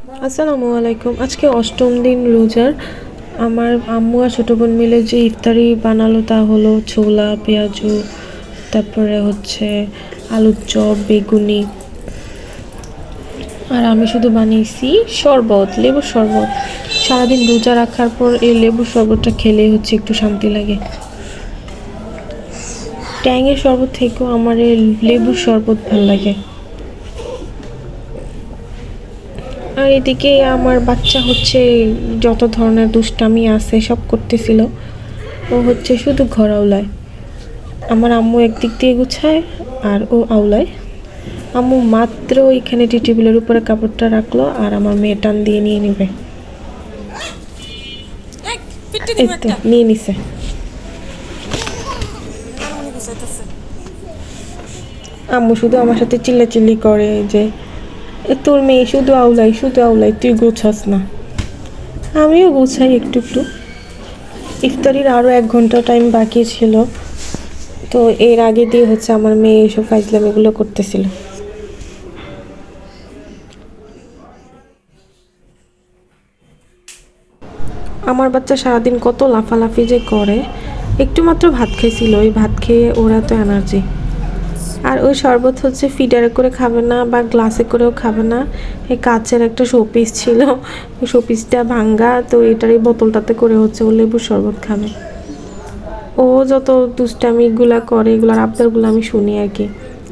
আসসালামু আলাইকুম। আজকে অষ্টম দিন রোজার। আমার আম্মু আর ছোটো বোন মিলে যে ইফতারি বানালো তা হলো ছোলা, পেঁয়াজু, তারপরে হচ্ছে আলুর চপ, বেগুনি। আর আমি শুধু বানিয়েছি শরবত, লেবুর শরবত। সারাদিন রোজা রাখার পর এই লেবুর শরবতটা খেলেই হচ্ছে একটু শান্তি লাগে। ট্যাঙের শরবত থেকেও আমার এই লেবুর শরবত ভাল লাগে। আর এদিকে আমার বাচ্চা হচ্ছে যত ধরনের দুষ্টামি আছে সব করতেছিল। ও হচ্ছে শুধু ঘর আওলায়। আমার আম্মু একদিক দিয়ে গুছায় আর ও আওলায়। আম্মু মাত্র এখানে টি টেবিলের উপরে কাপড়টা রাখলো আর আমার মেয়ে টান দিয়ে নিয়ে নেবে। এই তো নিয়ে নিছে। আম্মু শুধু আমার সাথে চিল্লাচিল্লি করে যে তোর মেয়ে শুধু আওলাই, শুধু আওলাই, তুই গোছাস না। আমিও গোছাই একটু একটু। ইফতারির আরও 1 ঘন্টা টাইম বাকি ছিল, তো এর আগে দিয়ে হচ্ছে আমার মেয়ে এসব ফাইজলামিগুলো করতেছিল। আমার বাচ্চা সারাদিন কত লাফালাফি যে করে। একটু মাত্র ভাত খাইছিল, ওই ভাত খেয়ে ওরা তো এনার্জি। আর ওই শরবত হচ্ছে ফিডারে করে খাবে না বা গ্লাসে করেও খাবে না। এই কাচের একটা শোপিস ছিল, শোপিসটা ভাঙ্গা, তো এটার এই বোতলটাতে করে হচ্ছে ও লেবুর শরবত খাবে। ও যত দুষ্টামিগুলা করে এগুলোর আবদারগুলো আমি শুনি আর কি,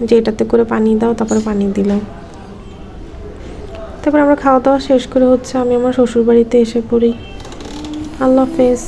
যে এটাতে করে পানি দাও, তারপরে পানি দিলাম। তারপর আমরা খাওয়া দাওয়া শেষ করে হচ্ছে আমি আমার শ্বশুরবাড়িতে এসে পড়ি। আল্লাহ হাফেজ।